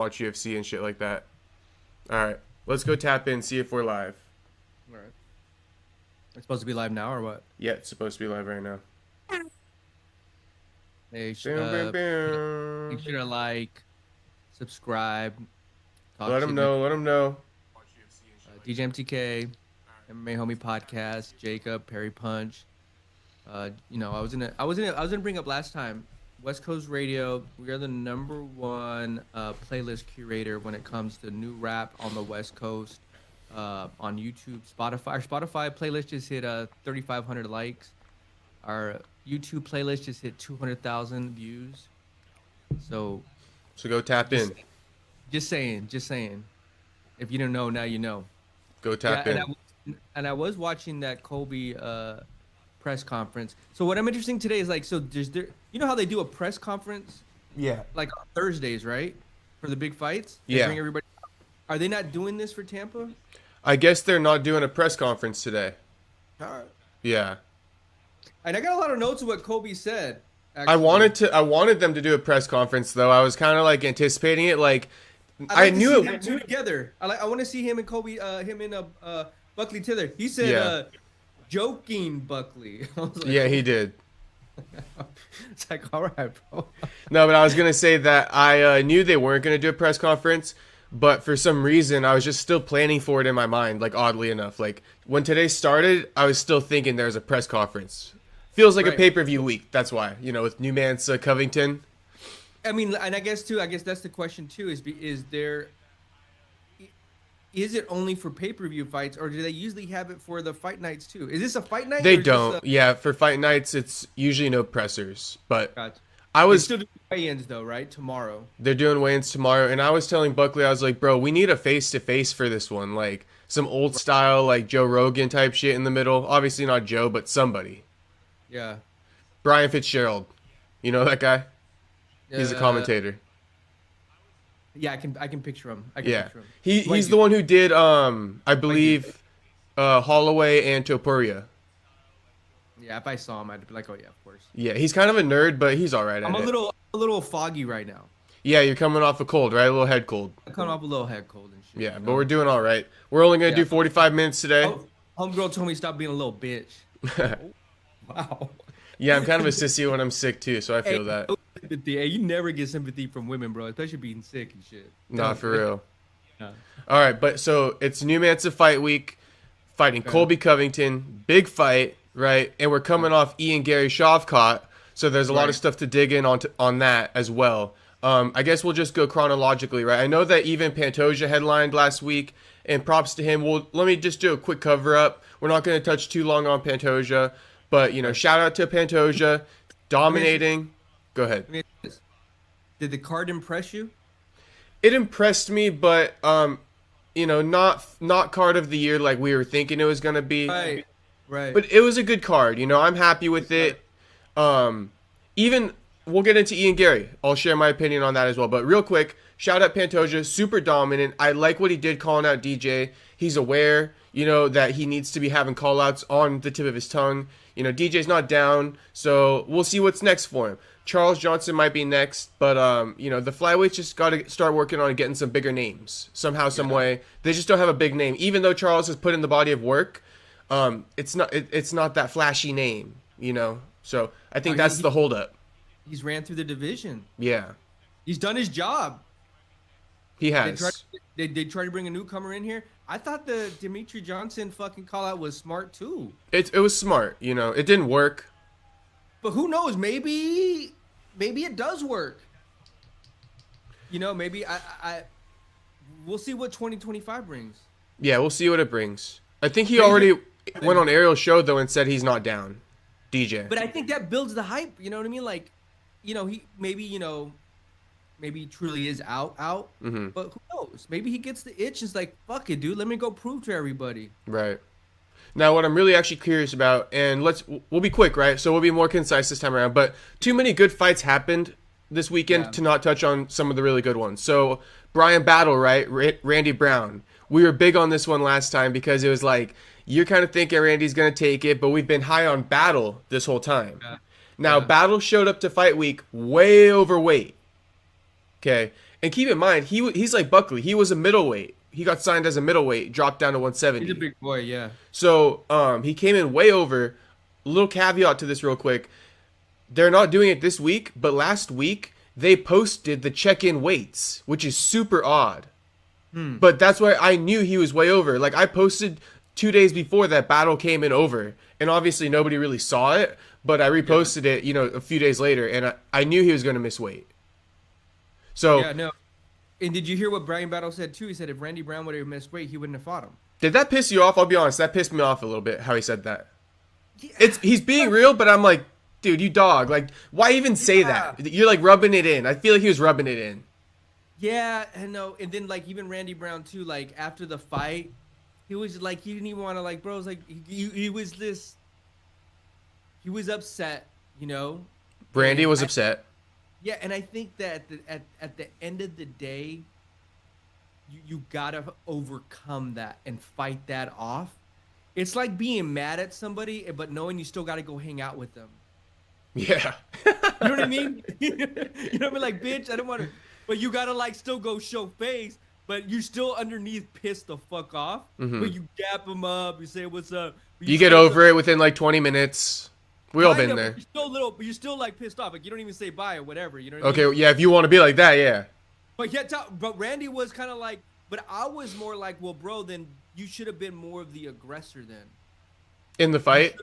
watch UFC and shit like that. All right, let's go tap in, see if we're live. All right. It's supposed to be live now or what? Yeah, it's supposed to be live right now. Hey, Boom, boom, boom. make sure to like, subscribe. Let them know. Let them know. DJ MTK, MMA Homie Podcast, Jacob, Parry Punch. I was gonna bring up last time. West Coast Radio, we are the #1 playlist curator when it comes to new rap on the West Coast. On YouTube, Spotify. Our Spotify playlist just hit 3,500 likes. Our YouTube playlist just hit 200,000 views. So go tap in. Just saying. If you don't know, now you know. Go tap in. And I was watching that Colby press conference. So what I'm interested in today is you know how they do a press conference? Yeah. Like on Thursdays, right? For the big fights? Yeah. Bring everybody. Are they not doing this for Tampa? I guess they're not doing a press conference today. All right. Yeah. And I got a lot of notes of what Colby said. Actually. I wanted them to do a press conference though. I was kind of like anticipating it. Like I knew it two together. I want to see him and Colby, him and Buckley together. He said, "Joaquin Buckley." Yeah, he did. It's like, all right, bro. No, but I was gonna say that I knew they weren't gonna do a press conference, but for some reason I was just still planning for it in my mind. Like oddly enough, like when today started, I was still thinking there was a press conference. Feels like a pay-per-view week. That's why, with New Man's Covington. I mean, and I guess that's the question too. Is it only for pay-per-view fights, or do they usually have it for the fight nights too? Is this a fight night? They don't. Yeah, for fight nights, it's usually no pressers. But gotcha. I was still doing weigh-ins though, right? Tomorrow. They're doing weigh-ins tomorrow, and I was telling Buckley, I was like, bro, we need a face-to-face for this one, like some old style, like Joe Rogan type shit in the middle. Obviously not Joe, but somebody. Yeah. Brian Fitzgerald, you know that guy? He's a commentator. Yeah, I can picture him. Picture him. He's the one who did I believe Holloway and Topuria. Yeah, if I saw him, I'd be like, oh yeah, of course. Yeah, he's kind of a nerd, but he's all right. I'm a little foggy right now. Yeah, you're coming off a cold, right? A little head cold. I'm coming off a little head cold and shit. Yeah, but we're doing all right. We're only gonna do 45 minutes today. Homegirl told me stop being a little bitch. Wow. Yeah, I'm kind of a sissy when I'm sick too, so I feel that. Hey, you never get sympathy from women, bro, especially being sick and shit. Not for real. No. All right, but so it's New Man's Fight Week, fighting Colby Covington, big fight, right? And we're coming off Ian Gary Shavkat, so there's a lot of stuff to dig in on that as well. I guess we'll just go chronologically, right? I know that even Pantoja headlined last week, and props to him. Well, let me just do a quick cover up. We're not going to touch too long on Pantoja, but shout out to Pantoja, dominating. Go ahead. Did the card impress you? It impressed me, but not card of the year like we were thinking it was gonna be. Right. But it was a good card. I'm happy with it. Even we'll get into Ian Gary. I'll share my opinion on that as well. But real quick, shout out Pantoja, super dominant. I like what he did calling out DJ. He's aware, that he needs to be having call outs on the tip of his tongue. DJ's not down, so we'll see what's next for him. Charles Johnson might be next, but the flyweights just got to start working on getting some bigger names somehow, some way. They just don't have a big name, even though Charles has put in the body of work. It's not that flashy name, So I think that's the holdup. He's ran through the division. Yeah, he's done his job. He has. They tried to bring a newcomer in here. I thought the Dimitri Johnson fucking call out was smart too. It was smart, It didn't work. But who knows? Maybe it does work. Maybe we'll see what 2025 brings. Yeah, we'll see what it brings. I think he already went on Ariel's show though and said he's not down. DJ. But I think that builds the hype. You know what I mean? Like, he maybe he truly is out. Mm-hmm. But who knows? Maybe he gets the itch. It's like, fuck it, dude. Let me go prove to everybody. Right. Now, what I'm really actually curious about, and we'll be quick, right? So we'll be more concise this time around. But too many good fights happened this weekend to not touch on some of the really good ones. So Brian Battle, right? Randy Brown. We were big on this one last time because it was like, you're kind of thinking Randy's going to take it, but we've been high on Battle this whole time. Yeah. Now, Battle showed up to fight week way overweight. Okay. And keep in mind, he's like Buckley. He was a middleweight. He got signed as a middleweight, dropped down to 170. He's a big boy, yeah. So he came in way over. Little caveat to this real quick. They're not doing it this week, but last week they posted the check-in weights, which is super odd. But that's why I knew he was way over. Like, I posted 2 days before that battle came in over, and obviously nobody really saw it, but I reposted it, a few days later, and I knew he was going to miss weight. So Yeah, no. And did you hear what Brian Battle said too? He said if Randy Brown would have missed weight, he wouldn't have fought him. did that piss you off? I'll be honest, that pissed me off a little bit how he said that. He's being real, but I'm like, dude, you dog. Like, why even say that? You're like rubbing it in. I feel like he was rubbing it in. Yeah, I know. And then like even Randy Brown too, like after the fight, he was like he didn't even want to like bro, it was like he was upset, Brandy was upset. Yeah, and I think that at the end of the day, you gotta overcome that and fight that off. It's like being mad at somebody, but knowing you still gotta go hang out with them. Yeah. You know what I mean? You know what I mean? Like, bitch, I don't want to, but you gotta like still go show face, but you're still underneath pissed the fuck off. But you dap them up, you say what's up. You get over it within like 20 minutes. We all been there. You're still like pissed off. Like you don't even say bye or whatever. You know. Okay, yeah. If you want to be like that, yeah. But Randy was kind of like, but I was more like, well, bro, then you should have been more of the aggressor then. In the fight.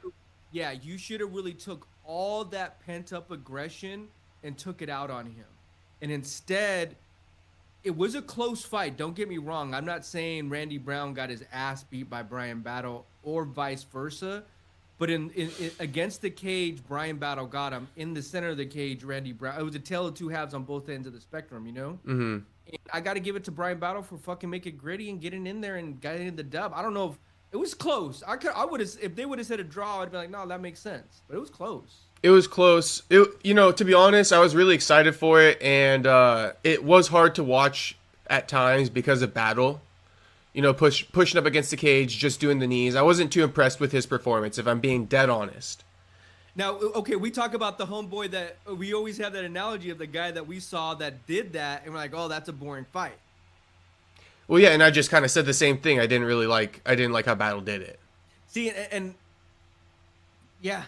Yeah, you should have really took all that pent up aggression and took it out on him, and instead, it was a close fight. Don't get me wrong. I'm not saying Randy Brown got his ass beat by Brian Battle or vice versa. But in against the cage, Brian Battle got him. In the center of the cage, Randy Brown. It was a tale of two halves on both ends of the spectrum, And I got to give it to Brian Battle for fucking making it gritty and getting in there and getting the dub. I don't know if it was close. I would have if they would have said a draw, I'd be like, no, that makes sense. But it was close. It was close. To be honest, I was really excited for it, and it was hard to watch at times because of Battle. Pushing up against the cage, just doing the knees. I wasn't too impressed with his performance, if I'm being dead honest. Now, okay, we talk about the homeboy that we always have that analogy of the guy that we saw that did that, and we're like, oh, that's a boring fight. Well, yeah, and I just kind of said the same thing. I didn't like how Battle did it. See, and yeah,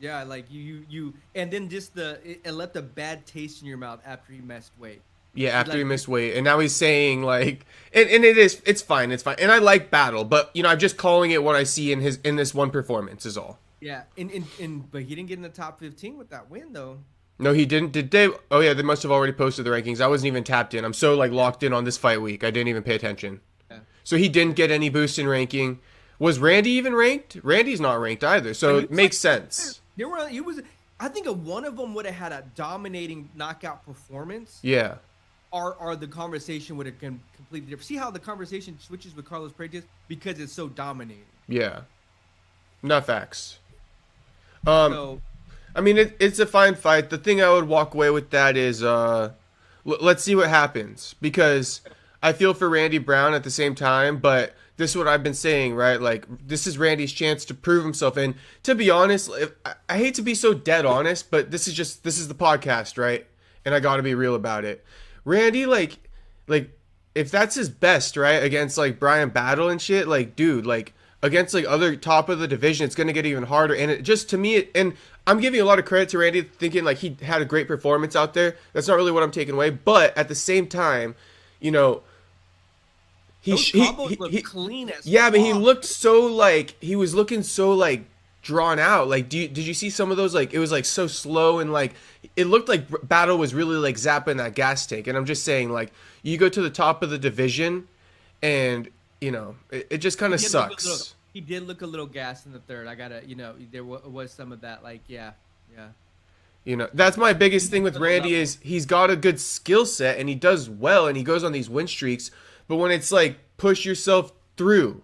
like you, and then just it left a bad taste in your mouth after he messed weight. Yeah, after he missed weight, and now he's saying like, and it's fine, and I like Battle, but I'm just calling it what I see in this one performance is all. Yeah, but he didn't get in the top 15 with that win though. No, he didn't. Did they? Oh yeah, they must have already posted the rankings. I wasn't even tapped in. I'm so like locked in on this fight week, I didn't even pay attention. Yeah. So he didn't get any boost in ranking. Was Randy even ranked? Randy's not ranked either, so it makes sense. I think one of them would have had a dominating knockout performance. Yeah. Or the conversation would have been completely different. See how the conversation switches with Carlos Paredes? Because it's so dominating. Yeah. Not facts. I mean, it's a fine fight. The thing I would walk away with that is, let's see what happens. Because I feel for Randy Brown at the same time, but this is what I've been saying, right? Like, this is Randy's chance to prove himself. And to be honest, I hate to be so dead honest, but this is the podcast, right? And I got to be real about it. Randy, like, if that's his best, right, against, like, Brian Battle and shit, like, dude, like, against, like, other top of the division, it's going to get even harder. And it just, to me, and I'm giving a lot of credit to Randy, thinking, like, he had a great performance out there. That's not really what I'm taking away. But at the same time, he looked clean as yeah, fuck. but he looked so, like, he was looking so, like, drawn out. Like, did you see some of those? Like, it was like so slow, and like it looked like Battle was really like zapping that gas tank. And I'm just saying, like, you go to the top of the division, and it just kind of sucks. He did look a little gassed in the third. I gotta, there was some of that. Like, yeah. That's my biggest thing with Randy is he's got a good skill set and he does well and he goes on these win streaks. But when it's like push yourself through.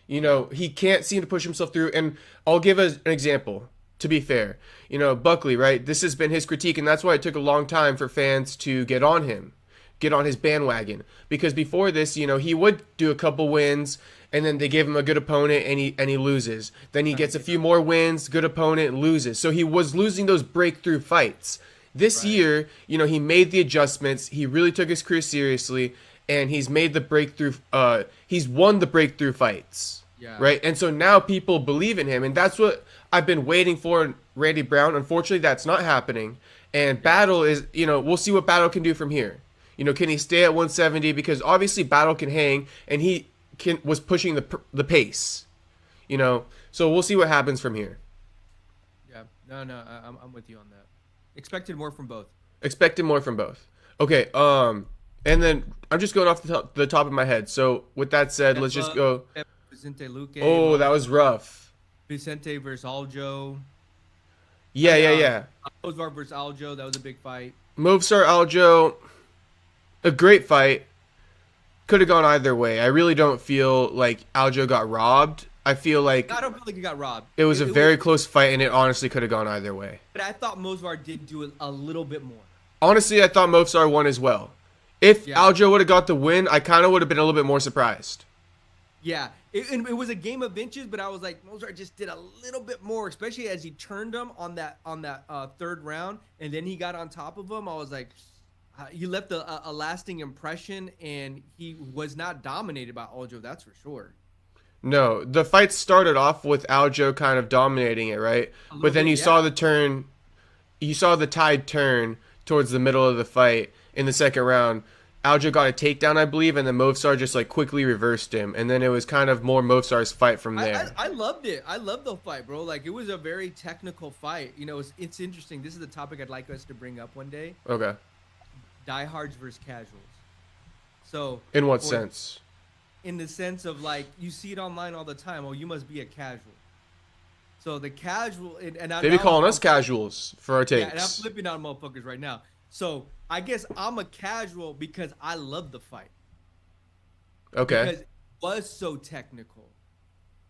He can't seem to push himself through. And I'll give an example, to be fair. Buckley, right? This has been his critique, and that's why it took a long time for fans to get on him, get on his bandwagon. Because before this, he would do a couple wins, and then they gave him a good opponent, and he loses. Then he gets a few more wins, good opponent, loses. So he was losing those breakthrough fights. This year, you know, he made the adjustments. He really took his career seriously, and he's made the breakthrough. He's won the breakthrough fights. Yeah. Right. And so now people believe in him, and that's what I've been waiting for in Randy Brown. Unfortunately, that's not happening. And Battle is, you know, we'll see what Battle can do from here. You know, can he stay at 170? Because obviously Battle can hang, and he was pushing the pace. You know, so we'll see what happens from here. Yeah, no, I'm with you on that. Expected more from both. Expected more from both. Okay, and then I'm just going off the top of my head. So with that said, let's just go. Vicente Luque. Oh, that was rough. Vicente versus Aljo. Yeah. Movestar versus Aljo. That was a big fight. Movestar Aljo, a great fight. Could have gone either way. I really don't feel like Aljo got robbed. I feel like I don't feel like he got robbed. It was a very close fight, and it honestly could have gone either way. But I thought Movestar did do it a little bit more. Honestly, I thought Movestar won as well. If Aljo would have got the win, I kind of would have been a little bit more surprised. Yeah, it was a game of inches, but I was like, Movestar just did a little bit more, especially as he turned him on that third round, and then he got on top of him. I was like, he left a lasting impression, and he was not dominated by Aljo, that's for sure. No, the fight started off with Aljo kind of dominating it, right? But then you saw the turn, you saw the tide turn towards the middle of the fight in the second round. Aljo got a takedown, I believe, and then Movestar just like quickly reversed him, and then it was kind of more Movestar's fight from there. I loved it. I loved the fight, bro. Like, it was a very technical fight. You know, it's interesting. This is the topic I'd like us to bring up one day. Okay. Diehards versus casuals. So in what sense? In the sense of, like, you see it online all the time. Oh, you must be a casual. So the casual and they be calling us casuals for our takes. Yeah, and I'm flipping out motherfuckers right now. So I guess I'm a casual because I love the fight. Okay. Because it was so technical.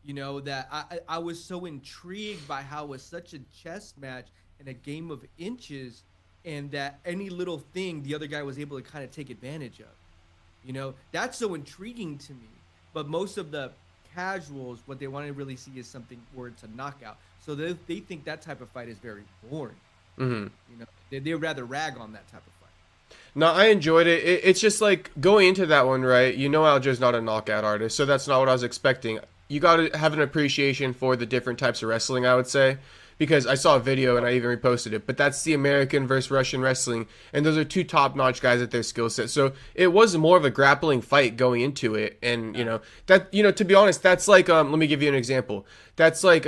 You know, that I was so intrigued by how it was such a chess match and a game of inches, and that any little thing the other guy was able to kind of take advantage of. You know, that's so intriguing to me. But most of the casuals, what they want to really see is something where it's a knockout. So they think that type of fight is very boring. Mm-hmm. You know, they'd rather rag on that type of fight. No, I enjoyed it. It's just like going into that one, right? You know, Aljo's not a knockout artist, so that's not what I was expecting. You got to have an appreciation for the different types of wrestling, I would say, because I saw a video and I even reposted it. But that's the American versus Russian wrestling, and those are two top-notch guys at their skill set. So it was more of a grappling fight going into it, and you know that, you know, to be honest, that's like let me give you an example. That's like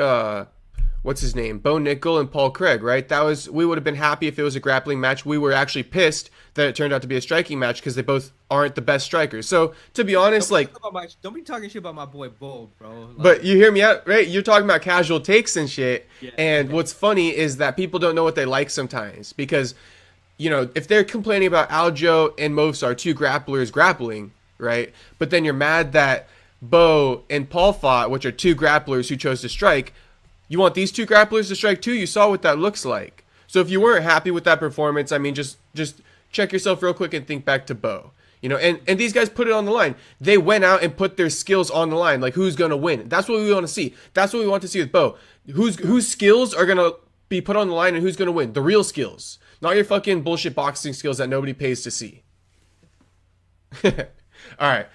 what's his name? Bo Nickel and Paul Craig, right? We would have been happy if it was a grappling match. We were actually pissed that it turned out to be a striking match because they both aren't the best strikers. So to be honest, don't be talking shit about my boy Bo, bro. Like, but you hear me out, right? You're talking about casual takes and shit. Yeah. And what's funny is that people don't know what they like sometimes because, you know, if they're complaining about Aljo and Movestar, two grapplers grappling, right? But then you're mad that Bo and Paul fought, which are two grapplers who chose to strike. You want these two grapplers to strike too? You saw what that looks like. So if you weren't happy with that performance, I mean, just check yourself real quick and think back to Bo. You know, and these guys put it on the line. They went out and put their skills on the line. Like, who's going to win? That's what we want to see. That's what we want to see with Bo. Whose skills are going to be put on the line and who's going to win? The real skills. Not your fucking bullshit boxing skills that nobody pays to see. All right.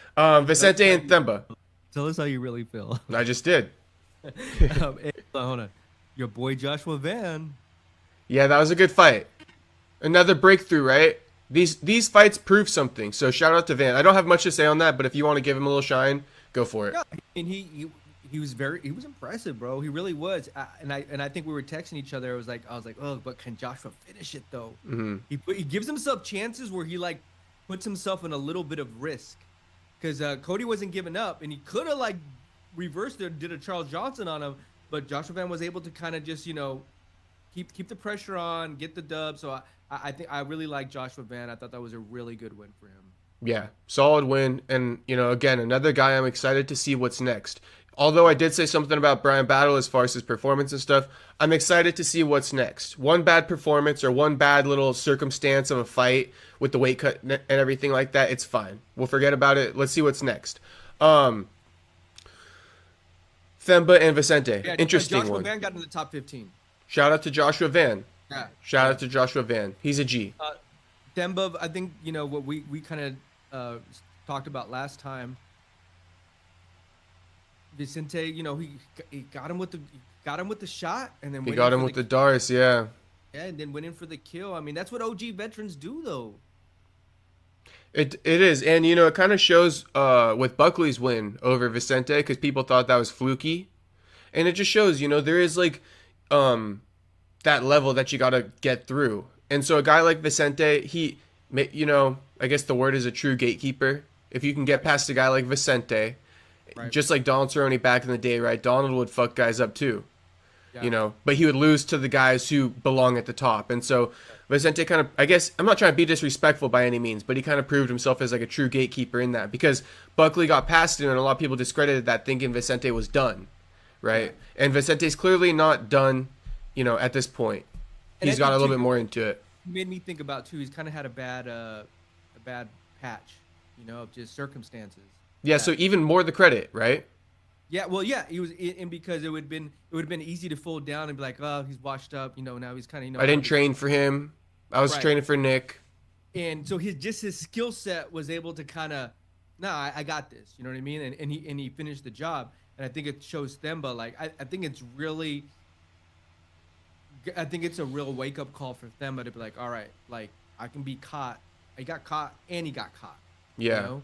Vicente and Themba. Tell us how you really feel. I just did. Hey, hold on. Your boy Joshua Van. Yeah, that was a good fight. Another breakthrough, right? These fights prove something. So shout out to Van. I don't have much to say on that, but if you want to give him a little shine, go for it. Yeah, and he was impressive, bro. He really was. And I think we were texting each other. I was like, oh, but can Joshua finish it though? Mm-hmm. He gives himself chances where he like puts himself in a little bit of risk, because Cody wasn't giving up, and he could have like reversed it, did a Charles Johnson on him, but Joshua Van was able to kind of just, you know, keep the pressure on, get the dub. So I think I really like Joshua Van. I thought that was a really good win for him. Yeah, solid win. And, you know, again, another guy I'm excited to see what's next. Although I did say something about Brian Battle as far as his performance and stuff, I'm excited to see what's next. One bad performance or one bad little circumstance of a fight with the weight cut and everything like that, it's fine. We'll forget about it. Let's see what's next. Themba and Vicente. Yeah, interesting Joshua one. Van got in the top 15. Shout out to Joshua Van. Yeah. Shout out to Joshua Van. He's a G. Themba, I think what we kind of talked about last time. Vicente, he got him with the shot, and then He went in got him for with the Doris, yeah. yeah, and then went in for the kill. I mean, that's what OG veterans do, though. It is, and it kind of shows with Buckley's win over Vicente because people thought that was fluky, and it just shows there is like that level that you got to get through, and so a guy like Vicente, I guess the word is a true gatekeeper. If you can get past a guy like Vicente, Right. just like Donald Cerrone back in the day, right? Donald would fuck guys up too. Yeah. But he would lose to the guys who belong at the top. And so Vicente kind of, I guess, I'm not trying to be disrespectful by any means, but he kind of proved himself as like a true gatekeeper in that because Buckley got past him and a lot of people discredited that thinking Vicente was done, right? Yeah. And Vicente's clearly not done, at this point. And he's got a little bit more into it. Made me think about too, he's kind of had a bad patch, of just circumstances. Yeah, so even more the credit, right? Yeah, well, yeah, he was, and because it would have been easy to fold down and be like, oh, he's washed up, now he's kind of, I didn't train for him. I was training for Nick. And so his skill set was able to kind of, I got this, you know what I mean? And he finished the job, and I think it shows Themba, like, I think it's a real wake up call for Themba to be like, all right, like I can be caught. I got caught, and he got caught. Yeah.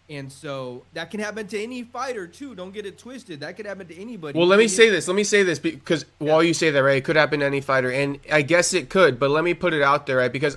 And so that can happen to any fighter too. Don't get it twisted. That could happen to anybody. Well, let me say this because while you say that, right, it could happen to any fighter, and I guess it could, but let me put it out there, right, because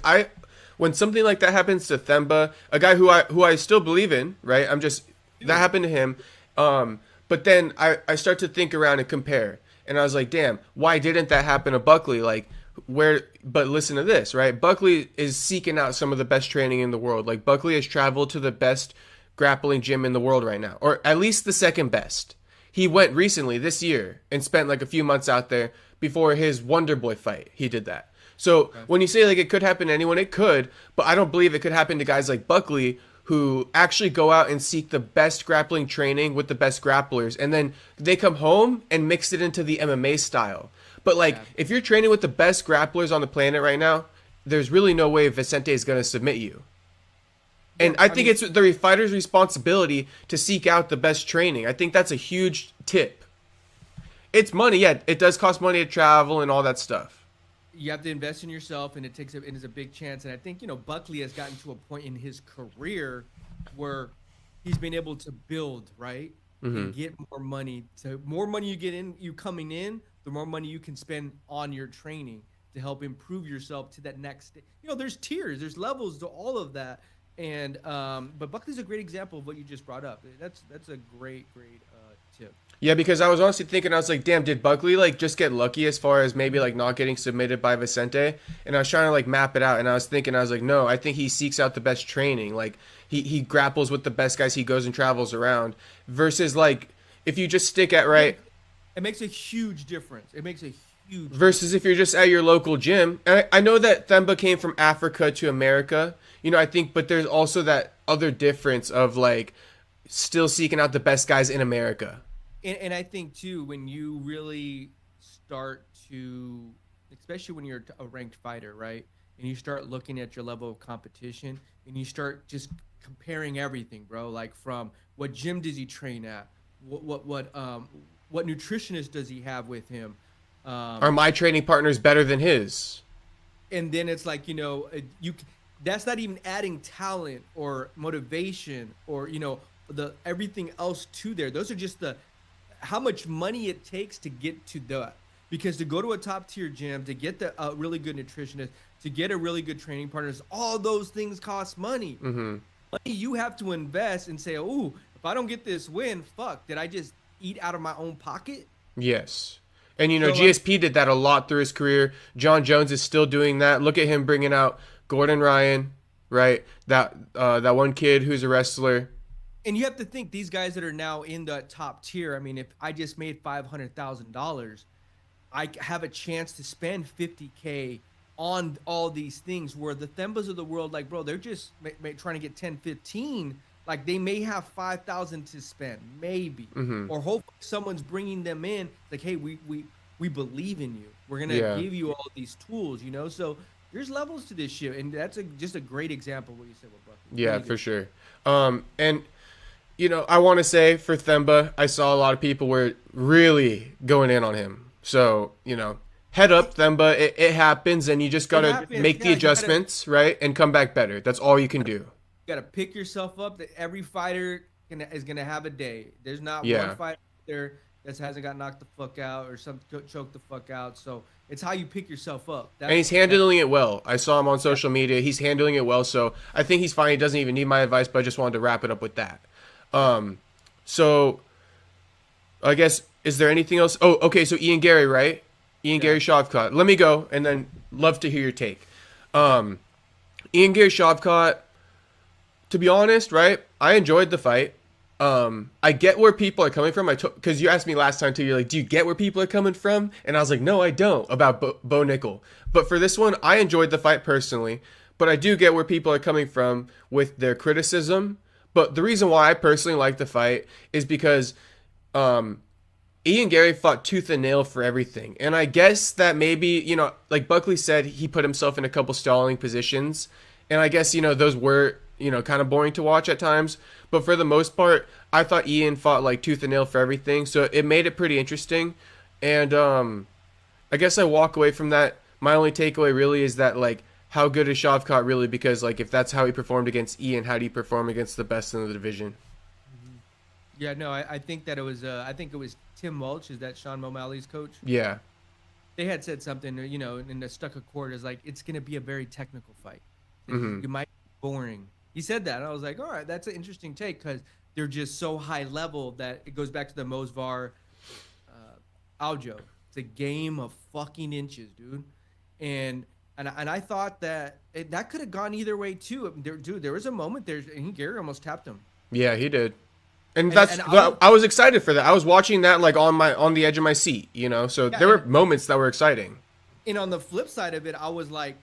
when something like that happens to Themba, a guy who I still believe in, right, that happened to him, but then I start to think around and compare, and I was like, damn, why didn't that happen to Buckley? Like, but listen to this, right? Buckley is seeking out some of the best training in the world. Like, Buckley has traveled to the best grappling gym in the world right now, or at least the second best. He went recently this year and spent like a few months out there before his Wonder Boy fight. He did that. So when you say like it could happen to anyone, it could, but I don't believe it could happen to guys like Buckley who actually go out and seek the best grappling training with the best grapplers, and then they come home and mix it into the MMA style. But like if you're training with the best grapplers on the planet right now, there's really no way Vicente is going to submit you. And I think it's the fighter's responsibility to seek out the best training. I think that's a huge tip. It's money, yeah. It does cost money to travel and all that stuff. You have to invest in yourself, and it is a big chance. And I think Buckley has gotten to a point in his career where he's been able to build, right, and get more money. So more money you get in, you coming in, the more money you can spend on your training to help improve yourself to that next. There's tiers, there's levels to all of that. And but Buckley's a great example of what you just brought up. That's a great tip. Yeah, because I was honestly thinking, I was like, damn, did Buckley like just get lucky as far as maybe like not getting submitted by Vicente? And I was trying to like map it out, and I was like, no, I think he seeks out the best training. Like he grapples with the best guys. He goes and travels around. Versus like if you just stick at right, it makes a huge difference. Versus if you're just at your local gym. And I know that Themba came from Africa to America. I think, but there's also that other difference of like still seeking out the best guys in America. And I think too, when you really start to, especially when you're a ranked fighter, right? And you start looking at your level of competition, and you start just comparing everything, bro. Like from what gym does he train at? What nutritionist does he have with him? Are my training partners better than his? And then it's like that's not even adding talent or motivation or the everything else to there. Those are just how much money it takes to get to that. Because to go to a top tier gym, to get the really good nutritionist, to get a really good training partners, all those things cost money. Money you have to invest and say, oh, if I don't get this win, fuck, did I just eat out of my own pocket? Yes. And GSP did that a lot through his career. John Jones is still doing that. Look at him bringing out Gordon Ryan, right? That one kid who's a wrestler. And you have to think these guys that are now in the top tier. I mean, if I just made $500,000, I have a chance to spend $50K on all these things. Where the Thembas of the world, like, bro, they're just trying to get 10, 15. Like they may have 5,000 to spend, maybe, or hopefully someone's bringing them in. Like, hey, we believe in you. We're gonna Yeah. give you all these tools, you know. So there's levels to this shit, and that's just a great example of what you said with Buckley. Yeah, Really for good. sure. And I want to say for Themba, I saw a lot of people were really going in on him. So, head up, Themba. It happens, and you just got It to happens. make the Yeah, adjustments, right? And come back better. That's all you can do. you gotta pick yourself up. That every fighter is gonna have a day. There's not one Yeah. fighter there that hasn't got knocked the fuck out or some choked the fuck out. So it's how you pick yourself up. And he's handling it well. I saw him on social media. He's handling it well. So I think he's fine. He doesn't even need my advice, but I just wanted to wrap it up with that. So I guess, is there anything else? Oh, okay. So Ian Gary, right? Gary Shavkat. Let me go, and then love to hear your take. Ian Gary Shavkat, to be honest, right? I enjoyed the fight. I get where people are coming from. Because you asked me last time too. You're like, do you get where people are coming from? And I was like, no, I don't, about Bo Nickel. But for this one, I enjoyed the fight personally. But I do get where people are coming from with their criticism. But the reason why I personally like the fight is because Ian Gary fought tooth and nail for everything. And I guess that maybe, like Buckley said, he put himself in a couple stalling positions. And I guess, those were, kind of boring to watch at times. But for the most part, I thought Ian fought like tooth and nail for everything. So it made it pretty interesting. And I guess I walk away from that. My only takeaway really is that, like, how good is Shavkat really? Because, like, if that's how he performed against Ian, how do you perform against the best in the division? Yeah, no, I think that it was Tim Welch, is that Sean O'Malley's coach? Yeah. They had said something, in the stuck a chord is like, it's gonna be a very technical fight. Mm-hmm. You might be boring. He said that, and I was like, all right, that's an interesting take, because they're just so high level that it goes back to the Mosvar Aljo. It's a game of fucking inches, dude. And I thought that that could have gone either way too. There was a moment there, and Gary almost tapped him. Yeah, he did. And I I was excited for that. I was watching that like on the edge of my seat, So there were moments that were exciting. And on the flip side of it, I was like,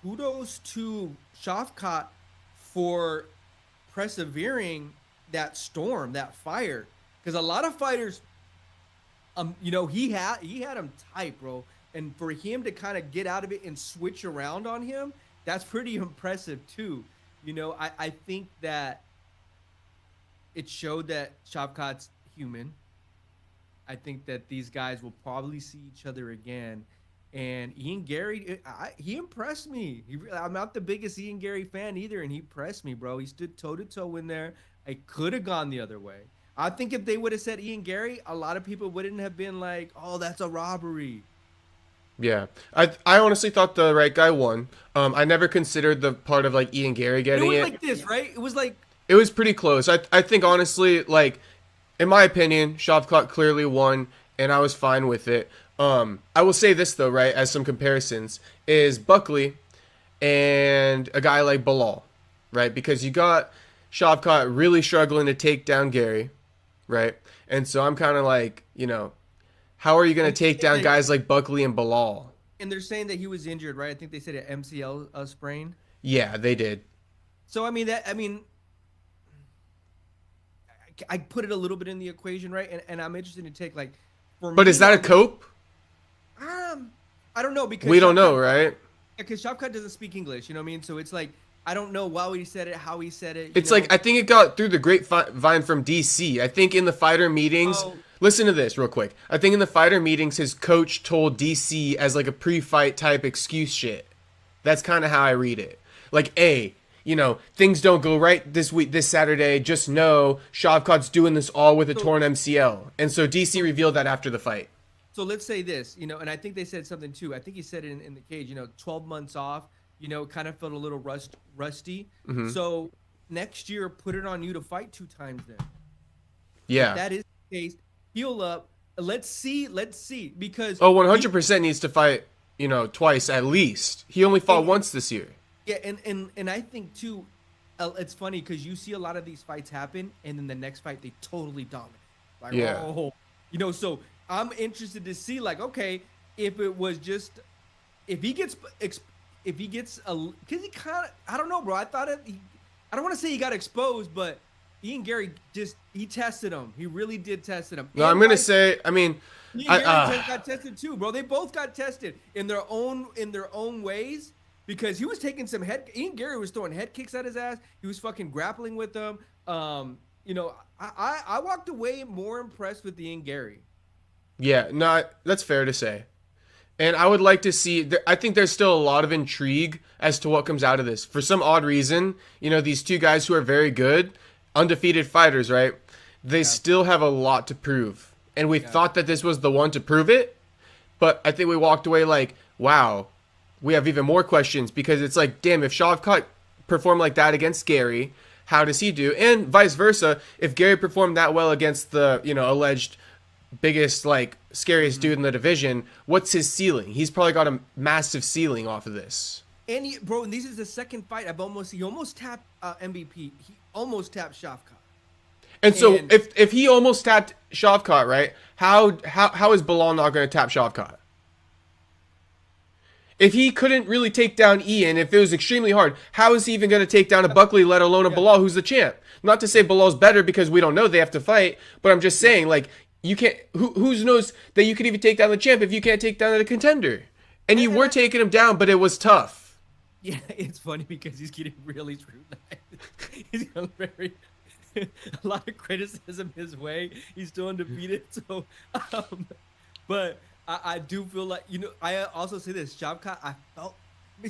kudos to Shavkat for persevering that storm, that fire, because a lot of fighters, he had him tight, bro. And for him to kind of get out of it and switch around on him, that's pretty impressive too. I think that it showed that Shavkat's human. I think that these guys will probably see each other again. And Ian Gary, he impressed me. I'm not the biggest Ian Gary fan either, and he impressed me, bro. He stood toe-to-toe in there. I could have gone the other way. I think if they would have said Ian Gary, a lot of people wouldn't have been like, oh, that's a robbery. Yeah, I honestly thought the right guy won. I never considered the part of like Ian Gary getting it. It was like this, right? It was like, it was pretty close. I think honestly, like, in my opinion, Shavkat clearly won, and I was fine with it. I will say this though, right? As some comparisons, is Buckley and a guy like Belal, right? Because you got Shavkat really struggling to take down Gary, right? And so I'm kind of like, how are you going to take down guys like Buckley and Belal? And they're saying that he was injured, right? I think they said an MCL sprain. Yeah, they did. So I put it a little bit in the equation, right? And I'm interested to take like, but is that a cope? I don't know, because we don't know, right? Because Shavkat doesn't speak English, you know what I mean? So it's like, I don't know why he said it, how he said it. It's like, I think it got through the grapevine from DC. I think in the fighter meetings, listen to this real quick. I think in the fighter meetings, his coach told DC as like a pre-fight type excuse shit. That's kind of how I read it. Like, things don't go right this Saturday. Just know Shavkat's doing this all with a torn MCL. And so DC revealed that after the fight. So let's say this, and I think they said something too. I think he said it in the cage, 12 months off, kind of felt a little rusty. Mm-hmm. So next year, put it on you to fight 2 times then. Yeah. If that is the case, heal up. Let's see. Because 100% needs to fight, twice at least. He only fought once this year. Yeah, and I think too, it's funny because you see a lot of these fights happen, and then the next fight they totally dominate. Like, yeah. So I'm interested to see, like, okay, if it was just, if he gets because he kind of, I don't know, bro. I don't want to say he got exposed, but Ian Gary he tested him. He really did test him. No, I'm gonna say. I mean, Ian Gary got tested too, bro. They both got tested in their own ways because he was taking some Ian Gary was throwing head kicks at his ass. He was fucking grappling with them. You know, I walked away more impressed with Ian Gary. Yeah, no, that's fair to say. And I would like to see, I think there's still a lot of intrigue as to what comes out of this. For some odd reason, you know, these two guys who are very good, undefeated fighters, right? They still have a lot to prove. And we thought that this was the one to prove it. But I think we walked away like, wow, we have even more questions. Because it's like, damn, if Shavkat performed like that against Gary, how does he do? And vice versa, if Gary performed that well against the, you know, alleged biggest, like, scariest dude in the division, what's his ceiling? He's probably got a massive ceiling off of this. And and this is the second fight he almost tapped MVP. He almost tapped Shavkat. And so if he almost tapped Shavkat, right? How is Belal not going to tap Shavkat? If he couldn't really take down Ian, if it was extremely hard, how is he even going to take down a Buckley, let alone a Belal who's the champ? Not to say Belal's better because we don't know, they have to fight, but I'm just saying, like, you can't. Who knows that you could even take down the champ if you can't take down the contender? And you were taking him down, but it was tough. Yeah, it's funny because he's getting really scrutinized. He's got a lot of criticism his way. He's still undefeated. So, but I do feel like, you know, I also say this, Shavkat, I felt.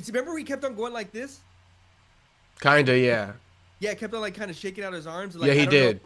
Remember he kept on going like this? Kinda, yeah. Yeah, kept on like kind of shaking out his arms. Like, yeah, he did.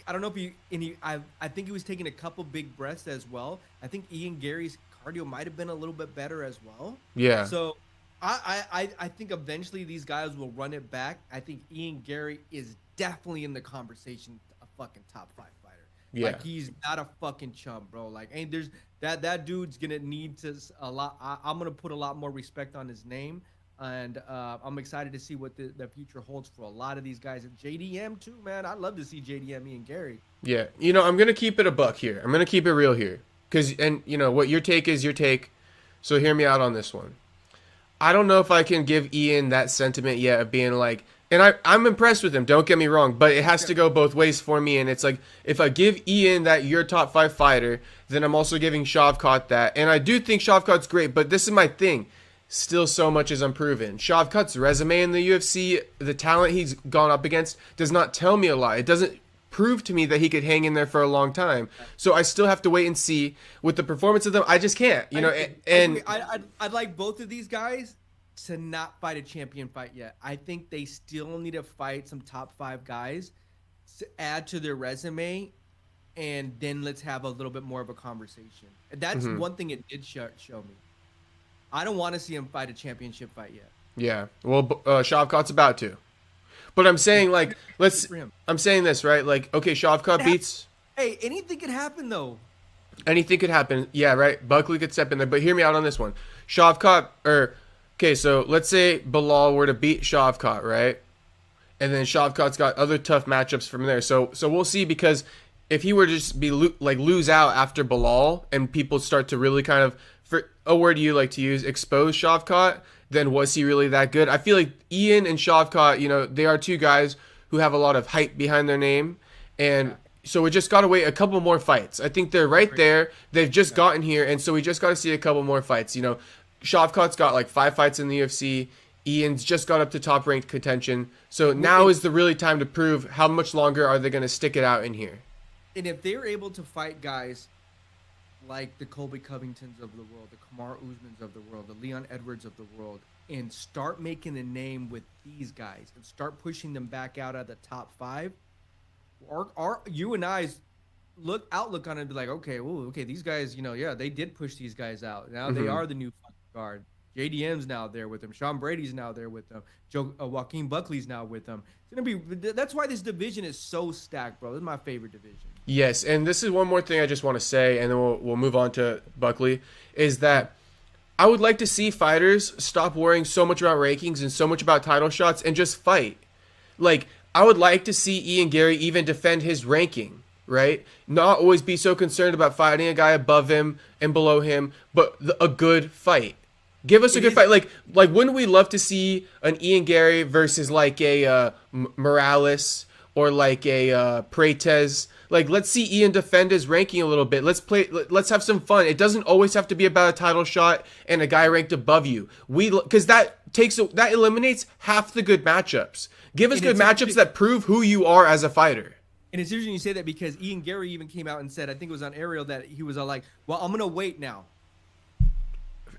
I don't know if I think he was taking a couple big breaths as well. I think Ian Gary's cardio might have been a little bit better as well. Yeah. So I think eventually these guys will run it back. I think Ian Gary is definitely in the conversation, a fucking top 5 fighter. Yeah. Like, he's not a fucking chump, bro. Like, ain't there's that dude's gonna need to I'm gonna put a lot more respect on his name. And I'm excited to see what the future holds for a lot of these guys. And JDM too, man. I'd love to see JDM, Ian Gary. Yeah. You know, I'm going to keep it a buck here. I'm going to keep it real here. And, you know, what your take is your take. So hear me out on this one. I don't know if I can give Ian that sentiment yet of being like, and I'm impressed with him, don't get me wrong, but it has to go both ways for me. And it's like, if I give Ian that you're top 5 fighter, then I'm also giving Shavkat that. And I do think Shavkat's great, but this is my thing. Still so much is unproven. Shavkat's resume in the UFC, the talent he's gone up against, does not tell me a lot. It doesn't prove to me that he could hang in there for a long time. So I still have to wait and see. With the performance of them, I just can't. You know, I'd like both of these guys to not fight a champion fight yet. I think they still need to fight some top 5 guys to add to their resume, and then let's have a little bit more of a conversation. And that's one thing it did show me. I don't want to see him fight a championship fight yet. Yeah. Well, Shavkat's about to. But I'm saying, like, I'm saying this, right? Like, okay, Shavkat beats. Hey, anything could happen, though. Anything could happen. Yeah, right? Buckley could step in there. But hear me out on this one. Okay, so let's say Belal were to beat Shavkat, right? And then Shavkat's got other tough matchups from there. So we'll see, because if he were to just be lose out after Belal and people start to really kind of, for a word you like to use, expose Shavkat, then was he really that good? I feel like Ian and Shavkat, you know, they are two guys who have a lot of hype behind their name. And so we just got to wait a couple more fights. I think they're right there. They've just gotten here. And so we just got to see a couple more fights. You know, Shavkat's got like 5 fights in the UFC. Ian's just got up to top ranked contention. So now is the really time to prove how much longer are they going to stick it out in here. And if they're able to fight guys like the Colby Covingtons of the world, the Kamaru Usmans of the world, the Leon Edwards of the world, and start making a name with these guys and start pushing them back out of the top 5, you and I's outlook on it be like, okay, these guys, you know, yeah, they did push these guys out. Now they are the new guard. JDM's now there with them. Sean Brady's now there with them. Joaquin Buckley's now with them. It's gonna be. That's why this division is so stacked, bro. This is my favorite division. Yes, and this is one more thing I just want to say, and then we'll move on to Buckley, is that I would like to see fighters stop worrying so much about rankings and so much about title shots and just fight. Like, I would like to see Ian Gary even defend his ranking, right? Not always be so concerned about fighting a guy above him and below him, but a good fight. Give us a good fight. Like wouldn't we love to see an Ian Gary versus like a Morales or like a Praetez. Like, let's see Ian defend his ranking a little bit. Let's have some fun. It doesn't always have to be about a title shot and a guy ranked above you. Because that eliminates half the good matchups. Give us good matchups that prove who you are as a fighter. And it's interesting you say that because Ian Gary even came out and said, I think it was on Ariel, that he was like, well, I'm gonna wait now.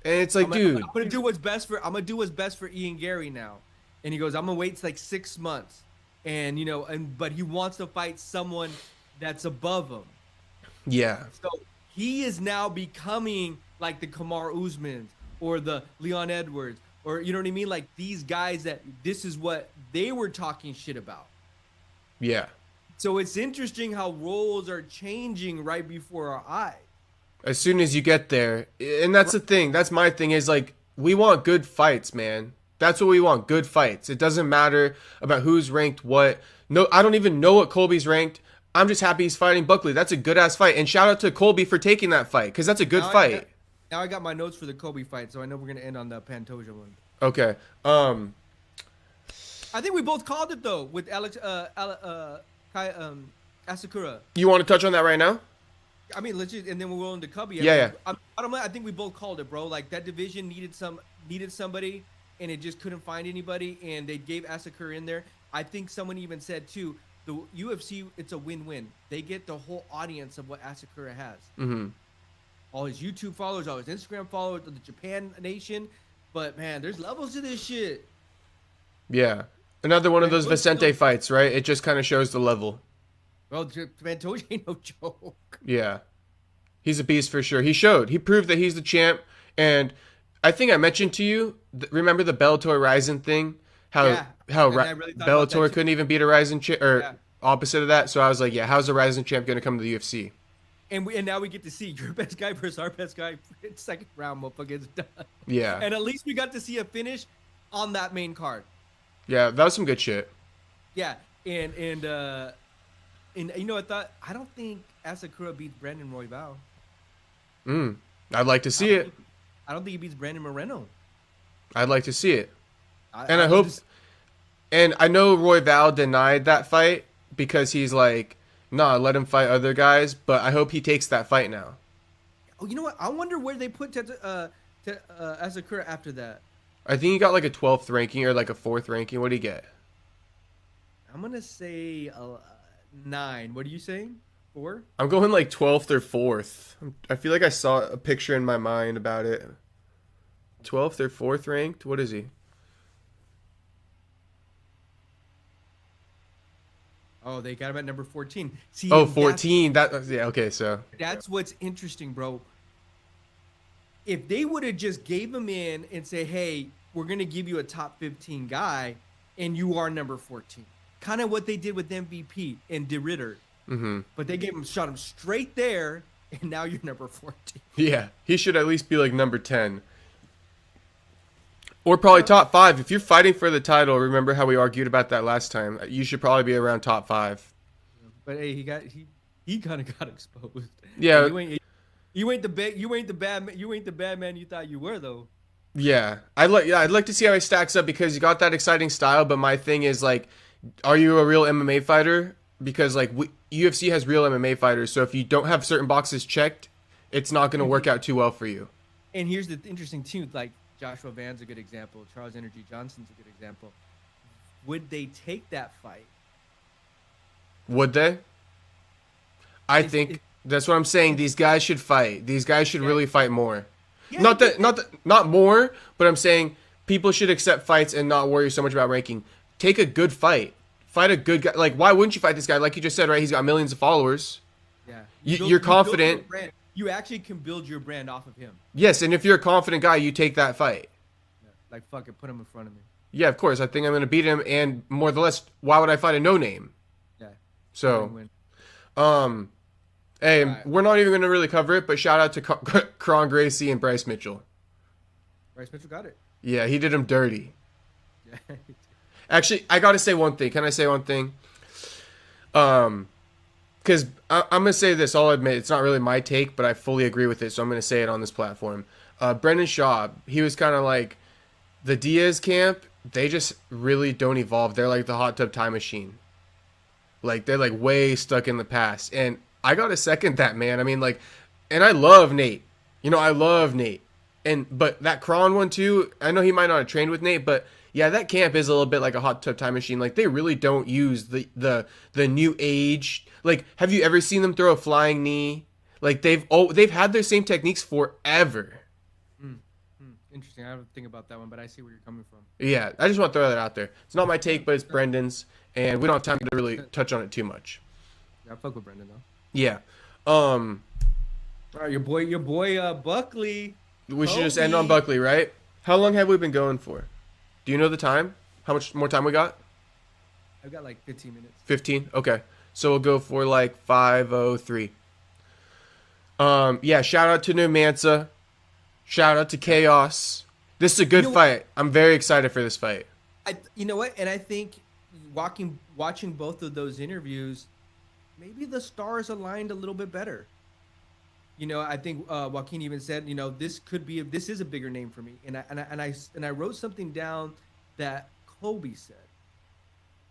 And it's like, dude, I'm gonna do what's best for Ian Gary now. And he goes, I'm gonna wait like 6 months. And but he wants to fight someone that's above him. Yeah. So he is now becoming like the Kamar Usmans or the Leon Edwards, or you know what I mean? Like these guys that this is what they were talking shit about. Yeah. So it's interesting how roles are changing right before our eyes. As soon as you get there. And that's the thing. That's my thing is like, we want good fights, man. That's what we want. Good fights. It doesn't matter about who's ranked what. No, I don't even know what Colby's ranked. I'm just happy he's fighting Buckley. That's a good ass fight. And shout out to Colby for taking that fight, because that's a good fight. Now I got my notes for the Colby fight, so I know we're gonna end on the Pantoja one. Okay. I think we both called it though with Alex Asakura. You want to touch on that right now? I mean, let's just, and then we'll go into Cubby. Yeah. I think we both called it, bro. Like that division needed somebody, and it just couldn't find anybody, and they gave Asakura in there. I think someone even said too, the UFC, it's a win-win. They get the whole audience of what Asakura has. Mm-hmm. All his YouTube followers, all his Instagram followers, the Japan Nation. But man, there's levels to this shit. Yeah. Another one of those Vicente fights, right? It just kind of shows the level. Well, Pantoja ain't no joke. Yeah. He's a beast for sure. He proved that he's the champ. And I think I mentioned to you, remember the Bellator Ryzen thing? How Bellator couldn't even beat a Ryzen champ, or opposite of that. So I was like, yeah, how's a Ryzen champ going to come to the UFC? And now we get to see your best guy versus our best guy. Second round, motherfucker, it's done. Yeah. And at least we got to see a finish on that main card. Yeah, that was some good shit. Yeah, and I don't think Asakura beats Brandon Royval. I'd like to see it. I don't think he beats Brandon Moreno. I'd like to see it. I hope. And I know Royval denied that fight because he's like, nah, let him fight other guys. But I hope he takes that fight now. Oh, you know what? I wonder where they put Asakura after that. I think he got like a 12th ranking or like a 4th ranking. What did he get? I'm gonna say 9. What are you saying? 4? I'm going like 12th or 4th. I feel like I saw a picture in my mind about it. 12th or 4th ranked? What is he? Oh, they got him at number 14. See, 14. Yeah, okay, so. That's what's interesting, bro. If they would have just gave him in and say, hey, we're going to give you a top 15 guy, and you are number 14. Kind of what they did with MVP and De Ritter. Mm-hmm. But they shot him straight there, and now you're number 14. Yeah, he should at least be like number 10. Or probably top 5. If you're fighting for the title, remember how we argued about that last time? You should probably be around top 5. But hey, he kind of got exposed. Yeah. You ain't the bad man you thought you were, though. Yeah. I'd like to see how he stacks up, because you got that exciting style, but my thing is like, are you a real MMA fighter? Because like UFC has real MMA fighters, so if you don't have certain boxes checked, it's not going to work out too well for you. And here's the interesting too, like Joshua Van's a good example, Charles Energy Johnson's a good example. Would they take that fight? Would they? I think that's what I'm saying. These guys should fight. These guys should really fight more. Yeah, not more, but I'm saying people should accept fights and not worry so much about ranking. Take a good fight. Fight a good guy. Like, why wouldn't you fight this guy? Like you just said, right? He's got millions of followers. Yeah. You're confident. You actually can build your brand off of him. Yes, and if you're a confident guy, you take that fight. Yeah. Like, fuck it, put him in front of me. Yeah, of course. I think I'm going to beat him, and more or less, why would I fight a no-name? Yeah. So, hey, right. We're not even going to really cover it, but shout out to Kron Gracie and Bryce Mitchell. Bryce Mitchell got it. Yeah, he did him dirty. Yeah. Actually, I got to say one thing. Can I say one thing? Because I'm going to say this. I'll admit it's not really my take, but I fully agree with it, so I'm going to say it on this platform. Brendan Schaub, he was kind of like the Diaz camp. They just really don't evolve. They're like the hot tub time machine. Like they're like way stuck in the past. And I gotta second that, man. I mean, like, and I love Nate. You know, I love Nate. But that Kron one too, I know he might not have trained with Nate, but yeah, that camp is a little bit like a hot tub time machine. Like they really don't use the new age. Like, have you ever seen them throw a flying knee? Like they've had their same techniques forever. Interesting. I don't think about that one, but I see where you're coming from. Yeah, I just want to throw that out there. It's not my take, but it's Brendan's, and we don't have time to really touch on it too much. Yeah, I fuck with Brendan though. Yeah. All right, your boy, Buckley. We should just end on Buckley, right? How long have we been going for? Do you know the time? How much more time we got? I've got like 15 minutes. 15? Okay. So we'll go for like 5:03. Yeah, shout out to Numansa. Shout out to Chaos. This is a good fight. I'm very excited for this fight. You know what? And I think watching both of those interviews, maybe the stars aligned a little bit better. You know, I think Joaquin even said, you know, this is a bigger name for me. And I wrote something down that Colby said.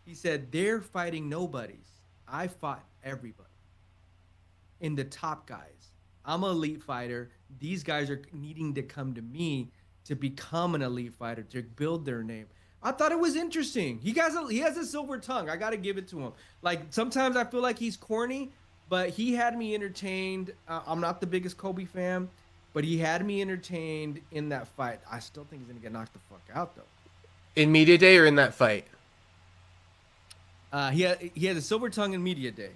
He said, they're fighting nobodies. I fought everybody. In the top guys. I'm an elite fighter. These guys are needing to come to me to become an elite fighter, to build their name. I thought it was interesting. He has a silver tongue. I got to give it to him. Like, sometimes I feel like he's corny, but he had me entertained. I'm not the biggest Colby fan, but he had me entertained in that fight. I still think he's going to get knocked the fuck out, though. In media day or in that fight? He had a silver tongue in media day.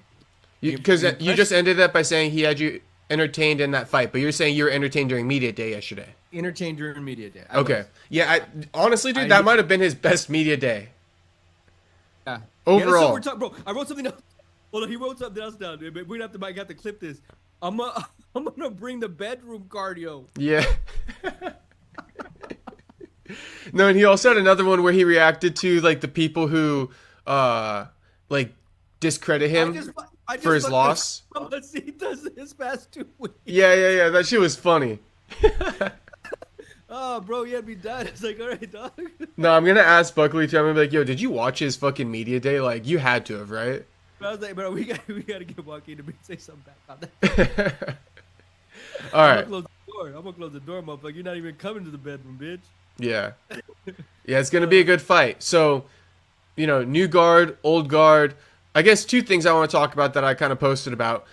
Because you just ended that by saying he had you entertained in that fight, but you're saying you were entertained during media day yesterday. Entertained during media day. Okay. Yeah, honestly, dude, that might have been his best media day. Yeah. Overall. Bro, I wrote something else. Hold on, he wrote something else down. We're going to have to clip this. I'm gonna bring the bedroom cardio. Yeah. No, and he also had another one where he reacted to like the people who like discredit him for his loss. He does his past 2 weeks. Yeah. That shit was funny. Oh, bro, you had me done. It's like, all right, dog. No, I'm gonna ask Buckley too. I'm gonna be like, yo, did you watch his fucking media day? Like, you had to have, right? But I was like, bro, we gotta get Joaquin to say something back on that. All right. I'm gonna close the door, motherfucker. You're not even coming to the bedroom, bitch. Yeah. Yeah, it's gonna be a good fight. So, you know, new guard, old guard. I guess two things I want to talk about that I kind of posted about.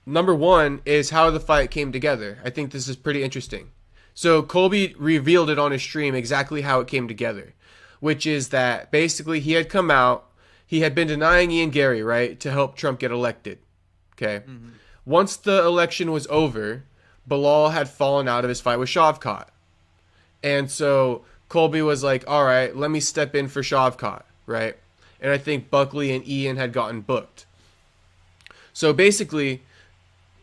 Number one is how the fight came together. I think this is pretty interesting. So Colby revealed it on his stream exactly how it came together, which is that basically he had come out, he had been denying Ian Gary, right, to help Trump get elected. Okay. Mm-hmm. Once the election was over, Belal had fallen out of his fight with Shavkat. And so Colby was like, all right, let me step in for Shavkat, right? And I think Buckley and Ian had gotten booked. So basically,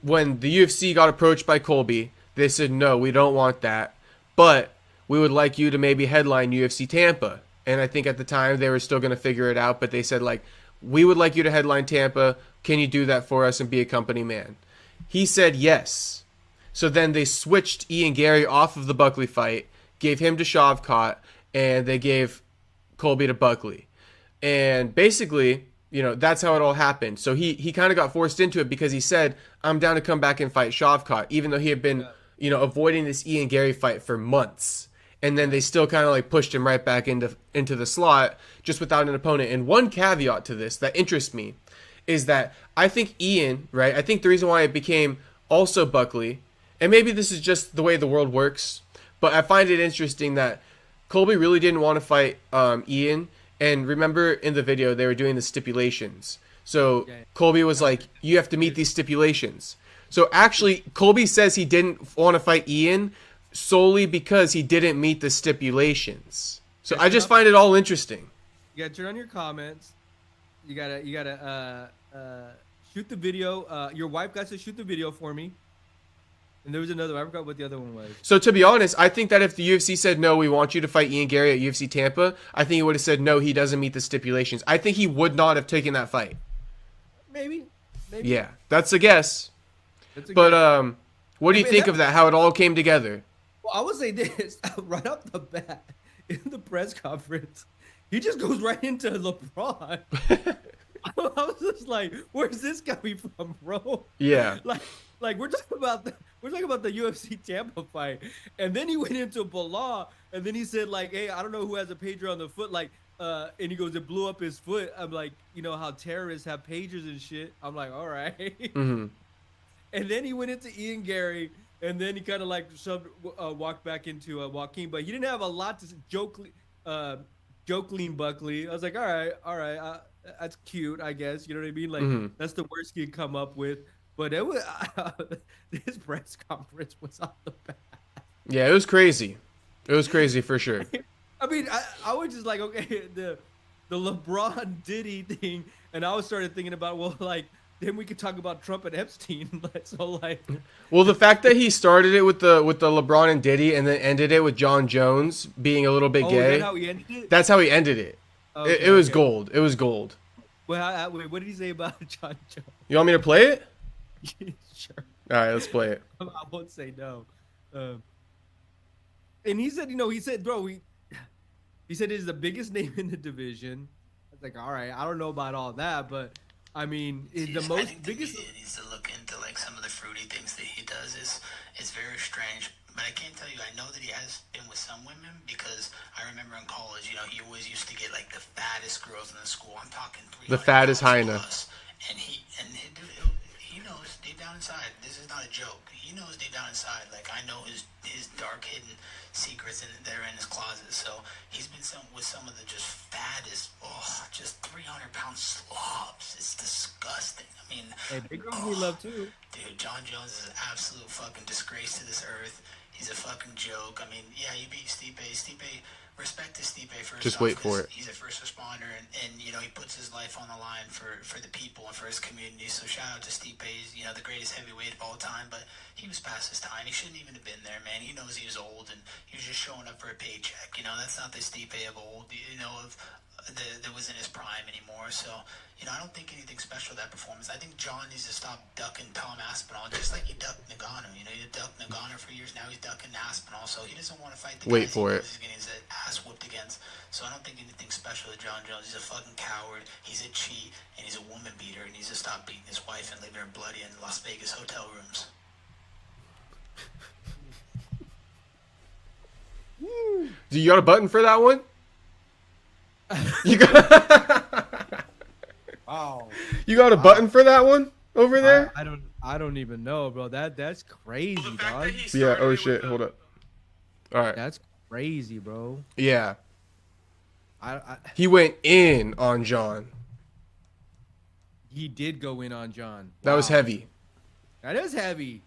when the UFC got approached by Colby, they said, no, we don't want that, but we would like you to maybe headline UFC Tampa. And I think at the time they were still going to figure it out, but they said, like, we would like you to headline Tampa. Can you do that for us and be a company man? He said yes. So then they switched Ian Gary off of the Buckley fight, gave him to Shavkat, and they gave Colby to Buckley. And basically, you know, that's how it all happened. So he kind of got forced into it because he said, I'm down to come back and fight Shavkat, even though he had been, you know, avoiding this Ian Gary fight for months. And then they still kind of like pushed him right back into the slot just without an opponent. And one caveat to this that interests me is that I think Ian, right, I think the reason why it became also Buckley, and maybe this is just the way the world works, but I find it interesting that Colby really didn't want to fight Ian. And remember in the video, they were doing the stipulations. So Colby was like, you have to meet these stipulations. So actually, Colby says he didn't want to fight Ian solely because he didn't meet the stipulations. So I just find it all interesting. You gotta turn on your comments. You gotta shoot the video. Your wife got to shoot the video for me. And there was another. I forgot what the other one was. So to be honest, I think that if the UFC said, no, we want you to fight Ian Gary at UFC Tampa, I think he would have said, no, he doesn't meet the stipulations. I think he would not have taken that fight. Maybe. Yeah, that's a guess. But what do you think of that, how it all came together? Well, I would say this. Right off the bat, in the press conference, he just goes right into LeBron. I was just like, where's this coming from, bro? Yeah. Like we're talking about the UFC Tampa fight, and then he went into Belal, and then he said like, hey, I don't know who has a pager on the foot, like, and he goes, it blew up his foot. I'm like, you know how terrorists have pagers and shit. I'm like, all right. Mm-hmm. And then he went into Ian Gary, and then he kind of like walked back into Joaquin, but he didn't have a lot to Joaquin Buckley. I was like, all right, that's cute, I guess. You know what I mean? Like Mm-hmm. that's the worst he could come up with. But it was this press conference was off the bat. Yeah, it was crazy. It was crazy for sure. I mean, I was just like, okay, the LeBron Diddy thing, and I was started thinking about, well, like then we could talk about Trump and Epstein. So like, Well, the fact that he started it with the LeBron and Diddy, and then ended it with John Jones being a little bit oh, gay. is that how he ended it? That's how he ended it. Okay, It was okay. gold. It was gold. Well, wait, what did he say about John Jones? You want me to play it? Sure. All right, let's play it. I won't say no. And he said, he said, bro, he said he's the biggest name in the division. I was like, all right, I don't know about all that, but I mean, See, the I most think biggest. the media needs to look into like some of the fruity things that he does. It's very strange. But I can't tell you. I know that he has been with some women because I remember in college, he always used to get like the fattest girls in the school. I'm talking 300 The fattest pounds hyena. plus. And he knows deep down inside. This is not a joke. He knows deep down inside. Like I know his dark hidden secrets that are in his closet. So he's been with some of the just fattest, just 300-pound slobs. It's disgusting. I mean, Hey, big girls need love too. dude, John Jones is an absolute fucking disgrace to this earth. He's a fucking joke. I mean, yeah, you beat Stipe. Respect to Stipe first Just off, wait for it. He's a first responder, and he puts his life on the line for the people and for his community. So shout out to Stipe. He's, the greatest heavyweight of all time, but he was past his time. He shouldn't even have been there, man. He knows he was old, and he was just showing up for a paycheck. That's not the Stipe of old, that was in his prime anymore. So, I don't think anything special that performance. I think John needs to stop ducking Tom Aspinall, just like he ducked Nagano. He ducked Nagano for years. Now he's ducking Aspinall. So he doesn't want to fight the Wait guys for he it. knows he's getting his ass whooped against. So I don't think anything special with John Jones. He's a fucking coward. He's a cheat, and he's a woman beater. And he needs to stop beating his wife and leaving her bloody in Las Vegas hotel rooms. Do you got a button for that one? You got Wow. you got a button for that one over there? I don't even know, bro. That's crazy, dog. Yeah. Oh shit. Hold up. All right. That's crazy, bro. Yeah. I He went in on John. he did go in on John. That was Wow. heavy. That is heavy.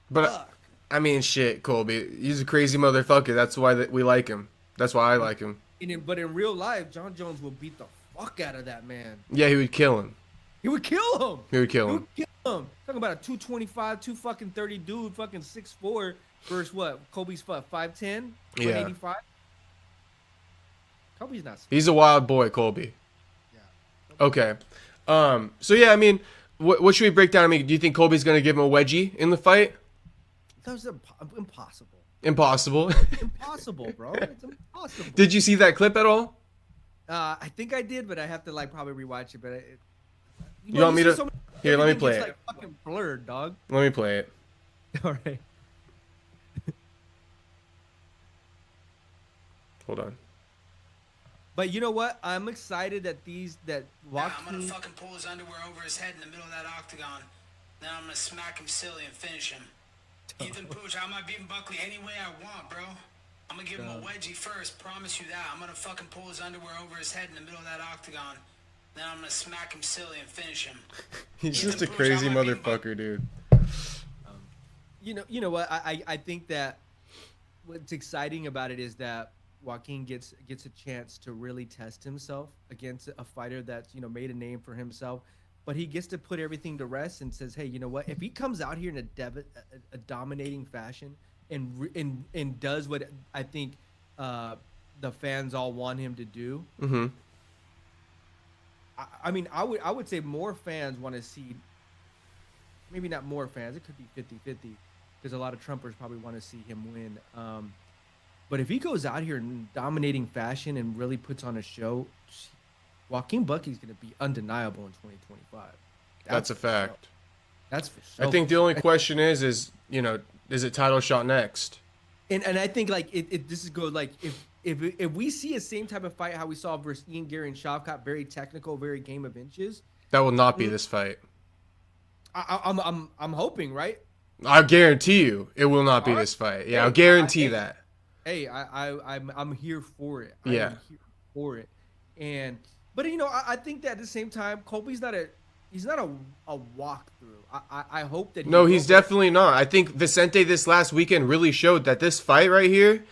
But Fuck. I mean, shit, Colby. He's a crazy motherfucker. That's why we like him. That's why I like him. But in real life, John Jones will beat the fuck out of that man. Yeah, he would kill him. He would kill him. He would kill He him. would kill him. Talking about a 225, 230 dude, fucking 6'4" versus what? Kobe's 5'10", Yeah. 185. Kobe's not. He's a wild boy, Colby. Yeah. Okay. So yeah, I mean, what should we break down? I mean, do you think Colby's gonna give him a wedgie in the fight? That was impossible. Impossible. Impossible, bro. It's impossible. Did you see that clip at all? I think I did, but I have to probably rewatch it. But You want me to? see Here, let me everything play gets, it. fucking blurred, dog. Let me play it. All right. Hold on. But you know what? I'm excited that Now I'm Joaquin. gonna fucking pull his underwear over his head in the middle of that octagon. Then I'm gonna smack him silly and finish him. Ethan Pooch, I'm not beating Buckley any way I want, bro. I'm gonna give him a wedgie first, promise you that. I'm gonna fucking pull his underwear over his head in the middle of that octagon. Then I'm gonna smack him silly and finish him. He's Ethan just a Pooch, crazy I'm not beating motherfucker, dude. You know what? I think that what's exciting about it is that Joaquin gets a chance to really test himself against a fighter that's made a name for himself, but he gets to put everything to rest and says, hey, you know what? If he comes out here in a dominating fashion and does what I think the fans all want him to do, Mm-hmm. I mean, I would say more fans want to see. Maybe not more fans. It could be 50-50 because a lot of Trumpers probably want to see him win. But if he goes out here in dominating fashion and really puts on a show, Joaquin Buckley's going to be undeniable in 2025. That's a fact. That's for sure. I think the only question is is it title shot next? And I think like this is good. Like if we see a same type of fight how we saw versus Ian Gary and Shavkat, very technical, very game of inches. That will not be this fight. I'm hoping, right? I guarantee you it will not be this fight. Yeah, I'll guarantee that. Hey, I'm here for it. Yeah. I'm here for it. But I think that at the same time, Colby's not a walkthrough. I hope that No, he's definitely not. I think Vicente this last weekend really showed that this fight right here,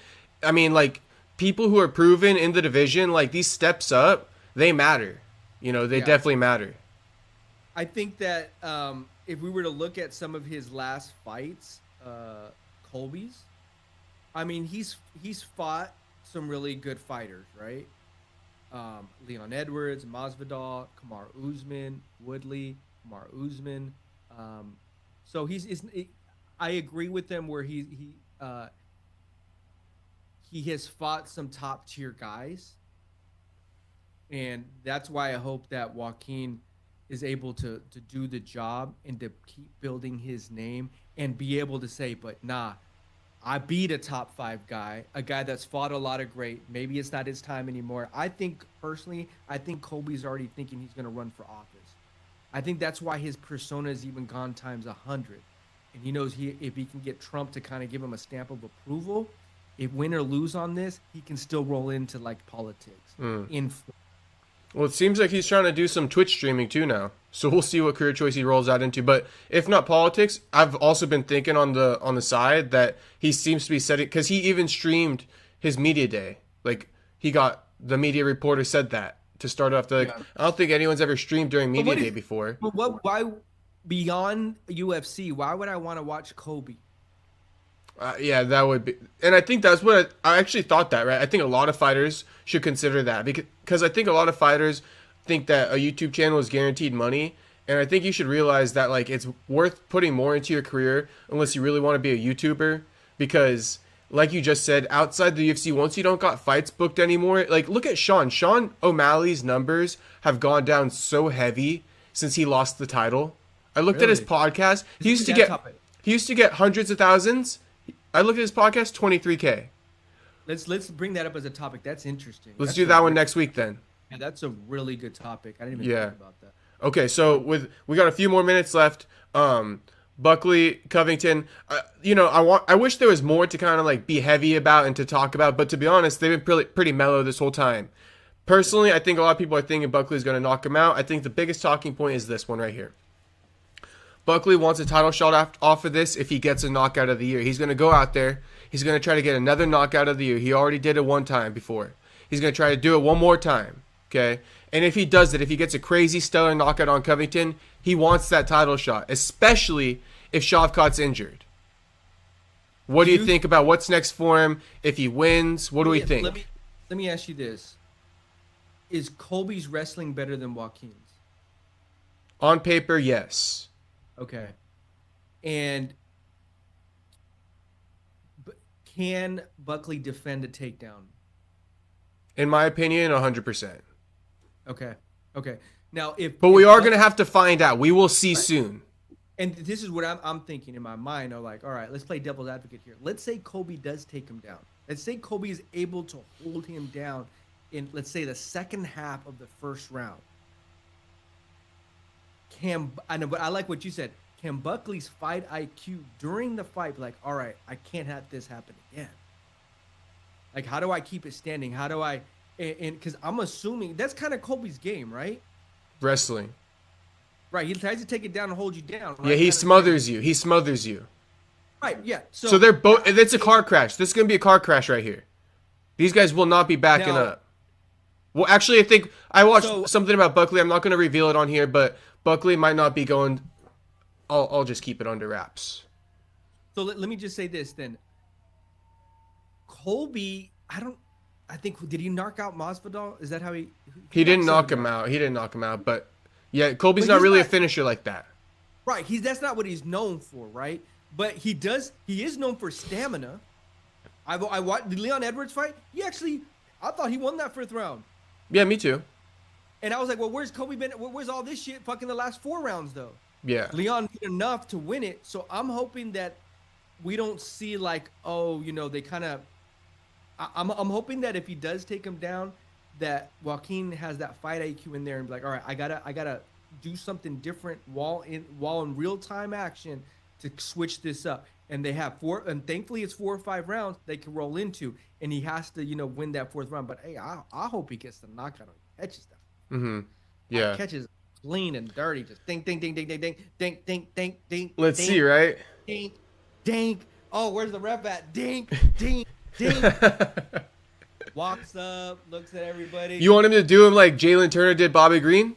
I mean, like, people who are proven in the division, like, these steps up, they matter. They definitely matter. I think that if we were to look at some of his last fights, Colby's, I mean, he's fought some really good fighters, right? Leon Edwards, Masvidal, Kamaru Usman, Woodley, Kamaru Usman. So I agree with him where he has fought some top tier guys, and that's why I hope that Joaquin is able to do the job and to keep building his name and be able to say, but nah, I beat a top 5 guy, a guy that's fought a lot of great. Maybe it's not his time anymore. I think Colby's already thinking he's going to run for office. I think that's why his persona has even gone times 100. And he knows if he can get Trump to kind of give him a stamp of approval, if win or lose on this, he can still roll into like politics. Well, it seems like he's trying to do some Twitch streaming too now. So we'll see what career choice he rolls out into. But if not politics, I've also been thinking on the side that he seems to be setting, because he even streamed his media day. Like, he got the media reporter said that to start off. I don't think anyone's ever streamed during media day before. But why beyond UFC? Why would I want to watch Colby? Yeah, that would be, and I think that's what I actually thought that, right? I think a lot of fighters should consider that because I think a lot of fighters think that a YouTube channel is guaranteed money, and I think you should realize that like it's worth putting more into your career unless you really want to be a YouTuber, because like you just said, outside the UFC, once you don't got fights booked anymore, like look at Sean O'Malley's numbers have gone down so heavy since he lost the title. I looked at his podcast. He used to get hundreds of thousands. I looked at his podcast, 23K. Let's bring that up as a topic. That's interesting. Let's do that one next week then. Yeah, that's a really good topic. I didn't even think about that. Okay, so we got a few more minutes left. Buckley, Covington. I wish there was more to kind of like be heavy about and to talk about, but to be honest, they've been pretty mellow this whole time. Personally, I think a lot of people are thinking Buckley is going to knock him out. I think the biggest talking point is this one right here. Buckley wants a title shot off of this if he gets a knockout of the year. He's going to go out there. He's going to try to get another knockout of the year. He already did it one time before. He's going to try to do it one more time. Okay? And if he does it, if he gets a crazy stellar knockout on Covington, he wants that title shot, especially if Shavkat's injured. What do you think about what's next for him if he wins? What do we think? Let me ask you this. Is Colby's wrestling better than Joaquin's? On paper, yes. Okay. And can Buckley defend a takedown? In my opinion, 100%. Okay. Now, but we are going to have to find out. We will see soon. And this is what I'm thinking in my mind. I'm like, all right, let's play devil's advocate here. Let's say Colby does take him down. Let's say Colby is able to hold him down in, let's say, the second half of the first round. But I like what you said. Can Buckley's fight IQ during the fight be like, all right, I can't have this happen again? Like, how do I keep it standing? How do I, and because I'm assuming that's kind of Colby's game, right? Wrestling. Right. He tries to take it down and hold you down. Right? Yeah, he smothers you. He smothers you. Right, yeah. So they're both, it's a car crash. This is going to be a car crash right here. These guys will not be backing up. Well, actually, I think I watched something about Buckley. I'm not going to reveal it on here, but Buckley might not be going. I'll just keep it under wraps. So let me just say this then. Colby, I think, did he knock out Masvidal? Is that how he didn't knock him out. He didn't knock him out, but yeah, Colby's not really a finisher like that. Right. That's not what he's known for, right? But he is known for stamina. I watched the Leon Edwards fight. I thought he won that first round. Yeah, me too. And I was like, well, where's Kobe been? Where's all this shit fucking the last 4 rounds, though? Yeah. Leon did enough to win it. So I'm hoping that we don't see like, oh, you know, they kind of. I'm hoping that if he does take him down, that Joaquin has that fight IQ in there and be like, all right, I gotta do something different while in real time action to switch this up. And they have 4, and thankfully it's 4 or 5 rounds they can roll into, and he has to, you know, win that 4th round. But hey, I hope he gets the knockout on catches stuff. Mm-hmm. Yeah. Catches clean and dirty, just ding, ding, ding, ding, ding, ding, ding, ding, ding, ding. Let's ding, see, right? Ding, ding. Oh, where's the ref at? Ding, ding, ding. Walks up, looks at everybody. You want him to do him like Jalen Turner did Bobby Green?